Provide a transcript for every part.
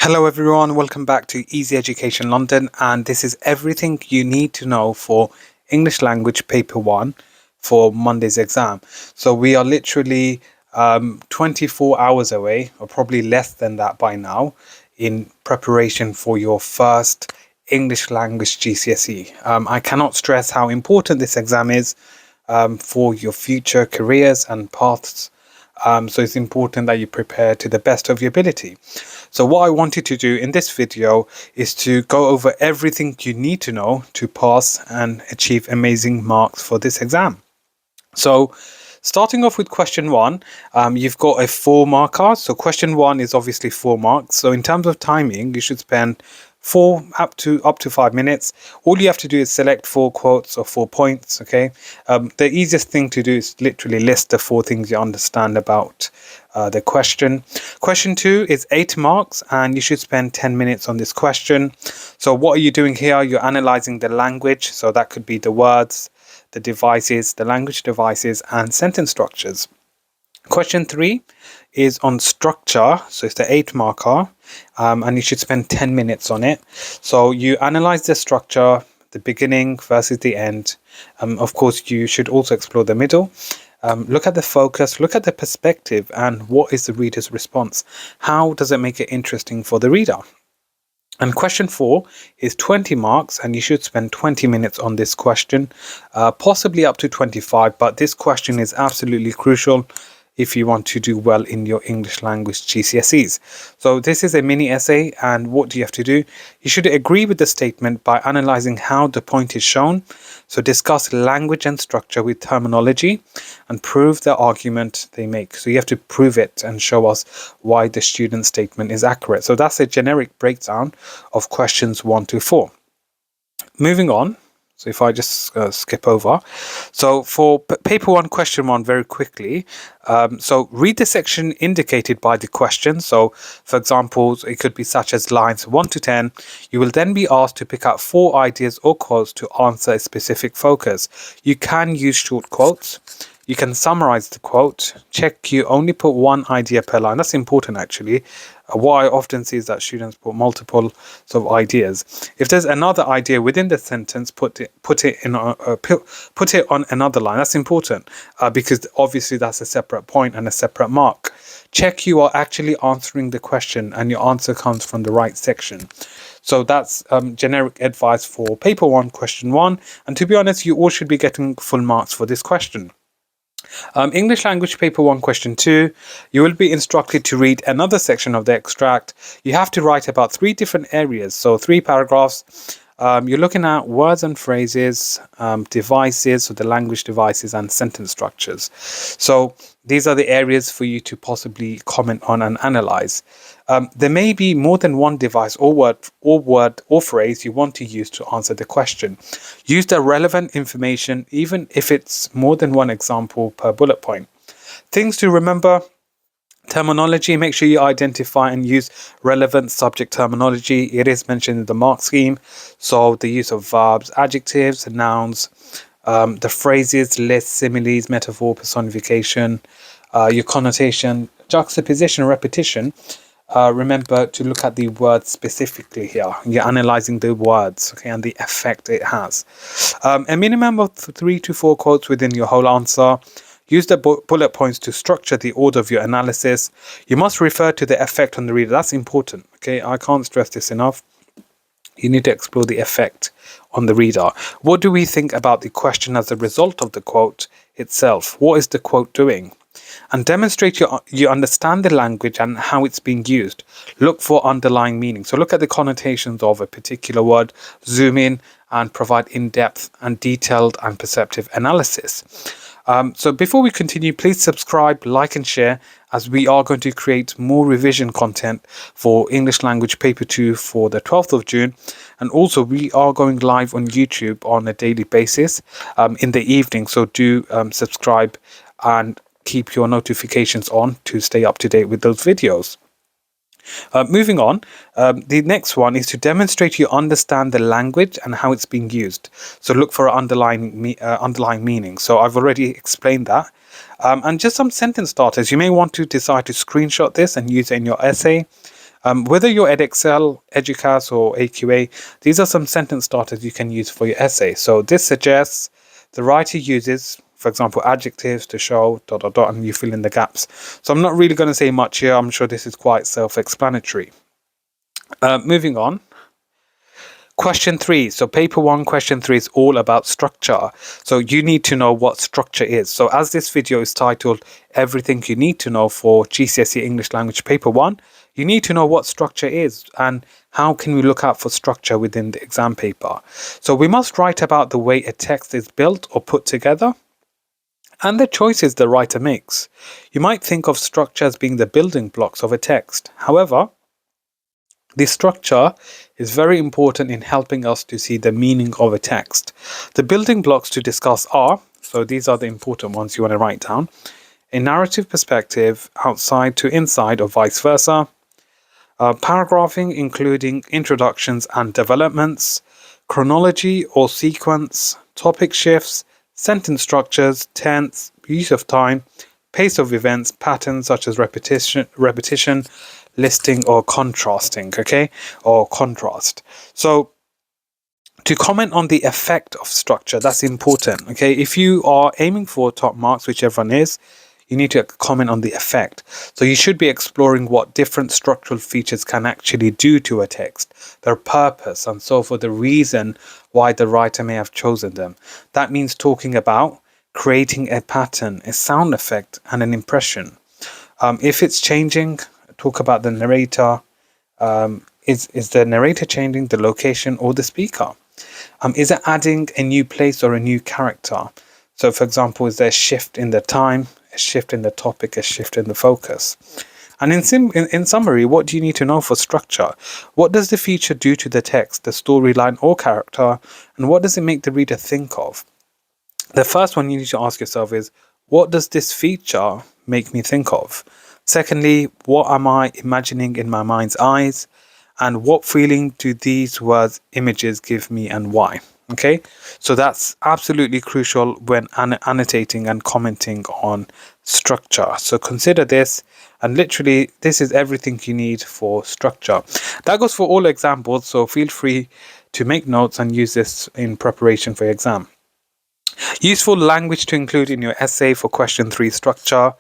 Hello everyone, welcome back to Easy Education London, and this is everything you need to know for English Language Paper 1 for Monday's exam. So we are literally 24 hours away, or probably less than that by now, in preparation for your first English Language GCSE. I cannot stress how important this exam is for your future careers and paths. So it's important that you prepare to the best of your ability. So what I wanted to do in this video is to go over everything you need to know to pass and achieve amazing marks for this exam. So starting off with question one, you've got a 4-marker. So question one is obviously 4 marks. So in terms of timing, you should spend up to 5 minutes. All you have to do is select 4 quotes or 4 points. Okay. The easiest thing to do is literally list the 4 things you understand about the question. Question 2 is 8 marks, and you should spend 10 minutes on this question. So what are you doing here? You're analyzing the language. So that could be the words, the devices, the language devices, and sentence structures. Question 3 is on structure. So it's the 8-marker, and you should spend 10 minutes on it. So you analyze the structure, the beginning versus the end. Of course, you should also explore the middle. Look at the focus, look at the perspective, and what is the reader's response? How does it make it interesting for the reader? And question 4 is 20 marks, and you should spend 20 minutes on this question, possibly up to 25, but this question is absolutely crucial if you want to do well in your English language GCSEs. So this is a mini essay, and what do you have to do? You should agree with the statement by analyzing how the point is shown. So discuss language and structure with terminology and prove the argument they make. So you have to prove it and show us why the student statement is accurate. So that's a generic breakdown of questions 1 to 4. Moving on. So if I just skip over. So for paper 1, question 1, very quickly. So read the section indicated by the question. So for example, it could be such as lines 1 to 10. You will then be asked to pick out 4 ideas or quotes to answer a specific focus. You can use short quotes. You can summarize the quote. Check you only put 1 idea per line. That's important actually. What I often see is that students put multiple sort of ideas. If there's another idea within the sentence, put it on another line. That's important because obviously that's a separate point and a separate mark. Check you are actually answering the question and your answer comes from the right section. So that's generic advice for paper 1, question 1. And to be honest, you all should be getting full marks for this question. English Language Paper 1, question 2, you will be instructed to read another section of the extract. You have to write about 3 different areas, so 3 paragraphs. You're looking at words and phrases, devices, so the language devices, and sentence structures. So these are the areas for you to possibly comment on and analyze. There may be more than 1 device or word or phrase you want to use to answer the question. Use the relevant information, even if it's more than 1 example per bullet point. Things to remember. Terminology, make sure you identify and use relevant subject terminology. It is mentioned in the mark scheme. So the use of verbs, adjectives, nouns, the phrases, lists, similes, metaphor, personification, your connotation, juxtaposition, repetition. Remember to look at the words specifically here. You're analyzing the words, okay, and the effect it has. A minimum of 3 to 4 quotes within your whole answer. Use the bullet points to structure the order of your analysis. You must refer to the effect on the reader. That's important. Okay, I can't stress this enough. You need to explore the effect on the reader. What do we think about the question as a result of the quote itself? What is the quote doing? And demonstrate you understand the language and how it's being used. Look for underlying meaning. So look at the connotations of a particular word, zoom in and provide in-depth and detailed and perceptive analysis. So before we continue, please subscribe, like and share, as we are going to create more revision content for English Language Paper 2 for the 12th of June. And also we are going live on YouTube on a daily basis in the evening. So do subscribe and keep your notifications on to stay up to date with those videos. Moving on, the next one is to demonstrate you understand the language and how it's being used. So look for underlying meaning. So I've already explained that. And just some sentence starters. You may want to decide to screenshot this and use it in your essay. Whether you're Edexcel, Educast or AQA, these are some sentence starters you can use for your essay. So this suggests the writer uses, for example, adjectives to show ... and you fill in the gaps. So I'm not really going to say much here. I'm sure this is quite self-explanatory. Moving on. Question 3. So paper 1, question 3 is all about structure. So you need to know what structure is. So as this video is titled Everything You Need to Know for GCSE English Language Paper 1, you need to know what structure is and how can we look out for structure within the exam paper. So we must write about the way a text is built or put together and the choices the writer makes. You might think of structure as being the building blocks of a text. However, this structure is very important in helping us to see the meaning of a text. The building blocks to discuss are, so these are the important ones you want to write down, a narrative perspective, outside to inside or vice versa, paragraphing including introductions and developments, chronology or sequence, topic shifts, sentence structures, tense, use of time, pace of events, patterns such as repetition, listing or contrasting, okay, or contrast. So to comment on the effect of structure, that's important, okay. If you are aiming for top marks, whichever one is, you need to comment on the effect. So you should be exploring what different structural features can actually do to a text, their purpose, and so for the reason why the writer may have chosen them. That means talking about creating a pattern, a sound effect, and an impression. If it's changing, talk about the narrator. Is the narrator changing the location or the speaker? Is it adding a new place or a new character? So for example, is there a shift in the time, a shift in the topic, a shift in the focus? And in summary, what do you need to know for structure? What does the feature do to the text, the storyline or character? And what does it make the reader think of? The first one you need to ask yourself is, what does this feature make me think of? Secondly, what am I imagining in my mind's eyes? And what feeling do these words, images give me and why? Okay, so that's absolutely crucial when annotating and commenting on structure. So consider this, and literally this is everything you need for structure. That goes for all examples, so feel free to make notes and use this in preparation for your exam. Useful language to include in your essay for question 3 structure.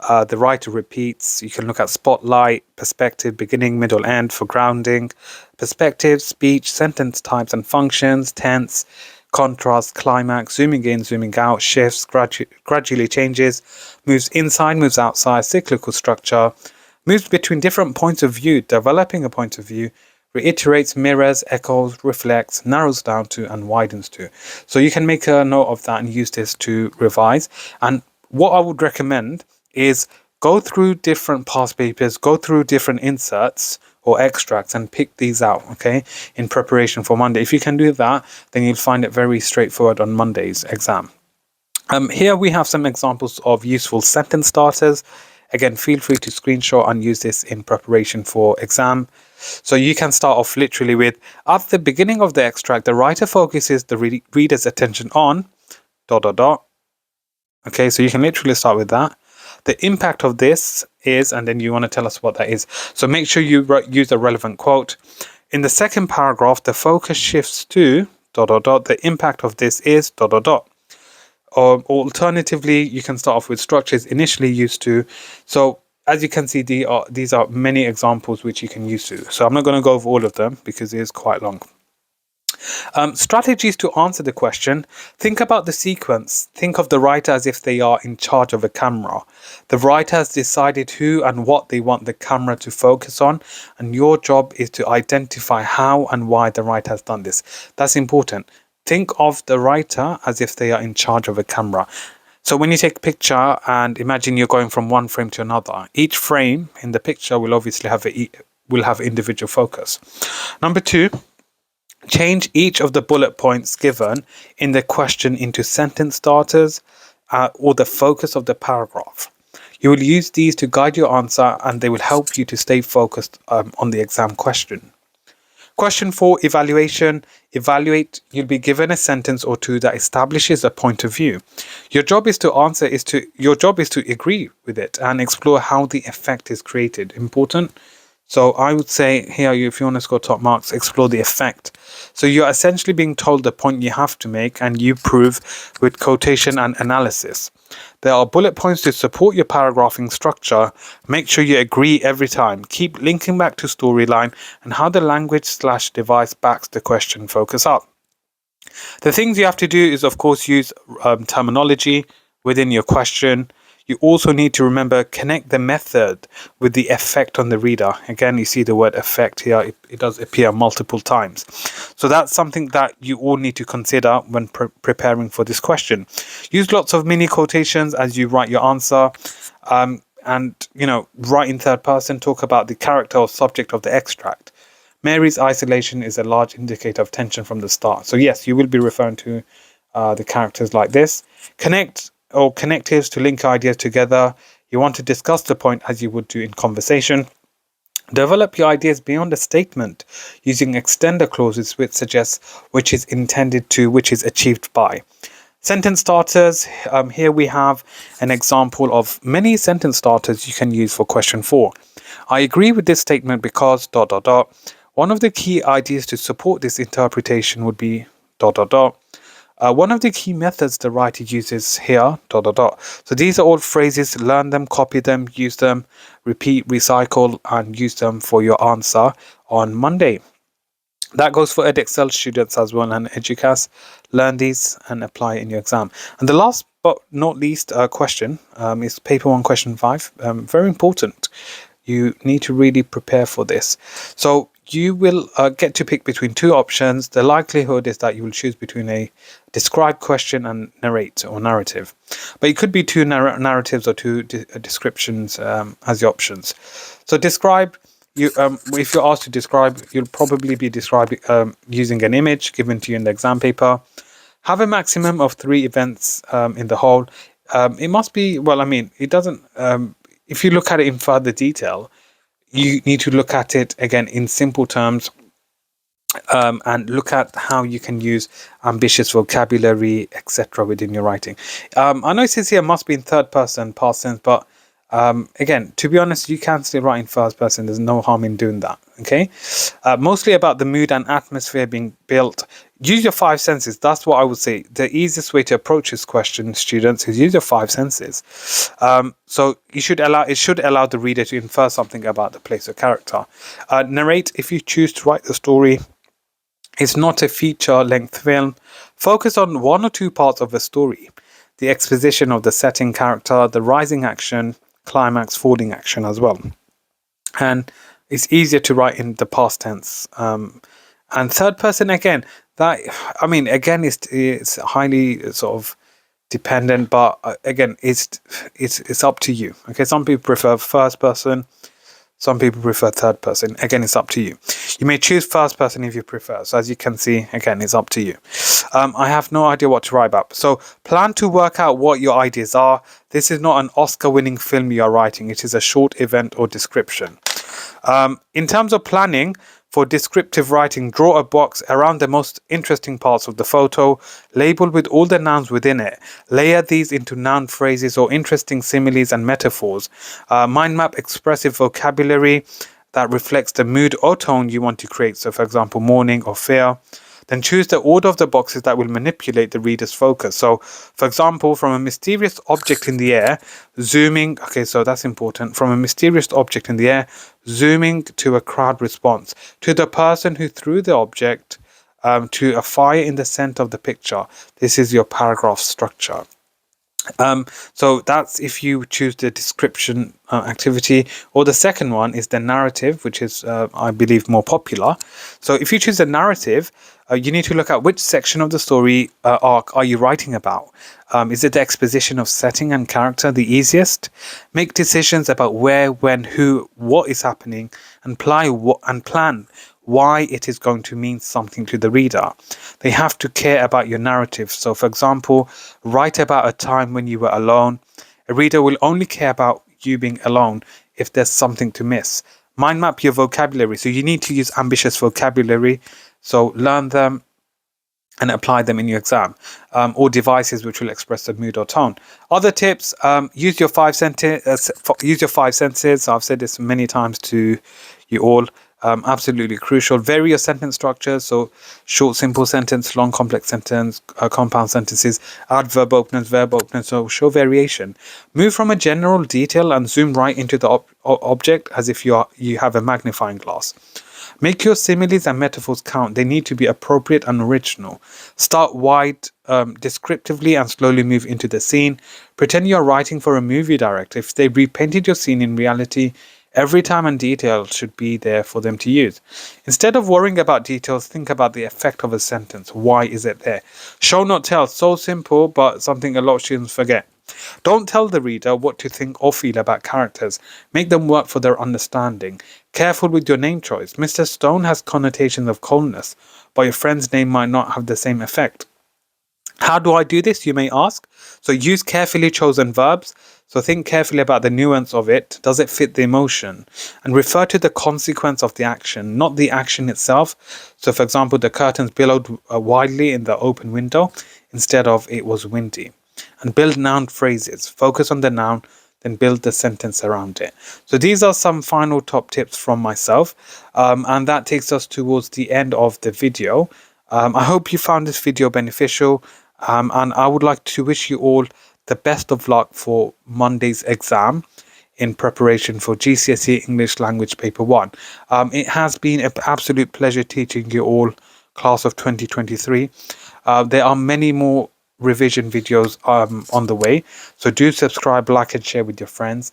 The writer repeats. You can look at spotlight, perspective, beginning, middle, end for grounding. Perspective, speech, sentence types and functions, tense, contrast, climax, zooming in, zooming out, shifts, gradually changes, moves inside, moves outside, cyclical structure, moves between different points of view, developing a point of view, reiterates, mirrors, echoes, reflects, narrows down to, and widens to. So you can make a note of that and use this to revise. And what I would recommend is go through different past papers, go through different inserts or extracts and pick these out, okay, in preparation for Monday. If you can do that, then you'll find it very straightforward on Monday's exam. Here we have some examples of useful sentence starters. Again, feel free to screenshot and use this in preparation for exam. So you can start off literally with, at the beginning of the extract, the writer focuses the reader's attention on ... Okay, so you can literally start with that. The impact of this is, and then you want to tell us what that is. So make sure you use a relevant quote. In the second paragraph, the focus shifts to ... The impact of this is ... Or alternatively, you can start off with structures initially used to. So as you can see, these are many examples which you can use to. So I'm not going to go over all of them because it is quite long. Strategies to answer the question. Think about the sequence. Think of the writer as if they are in charge of a camera. The writer has decided who and what they want the camera to focus on, and your job is to identify how and why the writer has done this. That's important. Think of the writer as if they are in charge of a camera. So when you take a picture and imagine you're going from one frame to another, each frame in the picture will obviously have individual focus. Number 2, change each of the bullet points given in the question into sentence starters or the focus of the paragraph. You will use these to guide your answer and they will help you to stay focused on the exam question. Question 4, evaluation. Evaluate. You'll be given a sentence or two that establishes a point of view. Your job is to agree with it and explore how the effect is created. Important. So I would say here, if you want to score top marks, explore the effect. So you're essentially being told the point you have to make, and you prove with quotation and analysis. There are bullet points to support your paragraphing structure. Make sure you agree every time. Keep linking back to storyline and how the language/device backs the question. Focus up. The things you have to do is, of course, use terminology within your question. You also need to remember, connect the method with the effect on the reader. Again, you see the word effect here. It does appear multiple times. So that's something that you all need to consider when preparing for this question. Use lots of mini quotations as you write your answer. And, write in third person, talk about the character or subject of the extract. Mary's isolation is a large indicator of tension from the start. So yes, you will be referring to the characters like this. Connect or connectives to link ideas together. You want to discuss the point as you would do in conversation. Develop your ideas beyond a statement using extender clauses which suggest which is intended to, which is achieved by. Sentence starters. Here we have an example of many sentence starters you can use for question 4. I agree with this statement because ... One of the key ideas to support this interpretation would be ... One of the key methods the writer uses here ... So these are all phrases. Learn them, copy them, use them, repeat, recycle, and use them for your answer on Monday. That goes for Edexcel students as well, and Educast. Learn these and apply in your exam. And the last but not least question is paper 1 question 5. Very important. You need to really prepare for this. So you will get to pick between 2 options. The likelihood is that you will choose between a describe question and narrate or narrative. But it could be 2 narratives or 2 descriptions as the options. So describe. If you're asked to describe, you'll probably be describing using an image given to you in the exam paper. Have a maximum of 3 events in the whole. It must be, it doesn't, if you look at it in further detail, you need to look at it again in simple terms and look at how you can use ambitious vocabulary, etc. within your writing. I know it says here must be in third person, past tense, but again, to be honest, you can still write in first person. There's no harm in doing that. Okay. Mostly about the mood and atmosphere being built. Use your 5 senses. That's what I would say. The easiest way to approach this question, students, is use your 5 senses. So it should allow the reader to infer something about the place or character. Narrate. If you choose to write the story, it's not a feature-length film. Focus on 1 or 2 parts of the story. The exposition of the setting, character, the rising action, climax, falling action as well. And it's easier to write in the past tense. And third person, again, it's highly sort of dependent, but again, it's up to you. Okay, some people prefer first person. Some people prefer third person. Again, it's up to you. You may choose first person if you prefer. So as you can see, again, it's up to you. I have no idea what to write about. So plan to work out what your ideas are. This is not an Oscar-winning film you are writing. It is a short event or description. In terms of planning, for descriptive writing, draw a box around the most interesting parts of the photo, label with all the nouns within it. Layer these into noun phrases or interesting similes and metaphors. Mind map expressive vocabulary that reflects the mood or tone you want to create. So, for example, mourning or fear. Then choose the order of the boxes that will manipulate the reader's focus. So, for example, from a mysterious object in the air, zooming, okay, so that's important. From a mysterious object in the air, zooming to a crowd response, to the person who threw the object, to a fire in the center of the picture. This is your paragraph structure. So that's if you choose the description activity, or the second one is the narrative, which is I believe more popular. So if you choose the narrative, you need to look at which section of the story arc are you writing about. Is it the exposition of setting and character the easiest? Make decisions about where, when, who, what is happening, and plan why it is going to mean something to the reader. They have to care about your narrative. So, for example, write about a time when you were alone. A reader will only care about you being alone if there's something to miss. Mind map your vocabulary. So you need to use ambitious vocabulary. So learn them and apply them in your exam, or devices which will express the mood or tone. Other tips: use your use your five senses. I've said this many times to you all. Absolutely crucial. Vary your sentence structure. So short, simple sentence, long, complex sentence, compound sentences. Add verb openers. So show variation. Move from a general detail and zoom right into the object as if you have a magnifying glass. Make your similes and metaphors count. They need to be appropriate and original. Start wide, descriptively, and slowly move into the scene. Pretend you're writing for a movie director. If they repainted your scene in reality, every time and detail should be there for them to use. Instead of worrying about details, think about the effect of a sentence. Why is it there? Show, not tell. So simple, but something a lot of students forget. Don't tell the reader what to think or feel about characters. Make them work for their understanding. Careful with your name choice. Mr. Stone has connotations of coldness, but your friend's name might not have the same effect. How do I do this, you may ask? So use carefully chosen verbs. So think carefully about the nuance of it. Does it fit the emotion? And refer to the consequence of the action, not the action itself. So for example, the curtains billowed widely in the open window instead of it was windy. And build noun phrases. Focus on the noun, then build the sentence around it. So these are some final top tips from myself. And that takes us towards the end of the video. I hope you found this video beneficial. And I would like to wish you all the best of luck for Monday's exam in preparation for GCSE English Language Paper 1. It has been an absolute pleasure teaching you all, class of 2023. There are many more revision videos on the way, so do subscribe, like and share with your friends,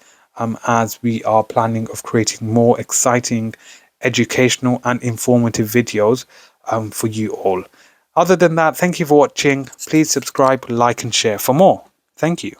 as we are planning of creating more exciting educational and informative videos for you all. Other than that, thank you for watching. Please subscribe, like and share for more. Thank you.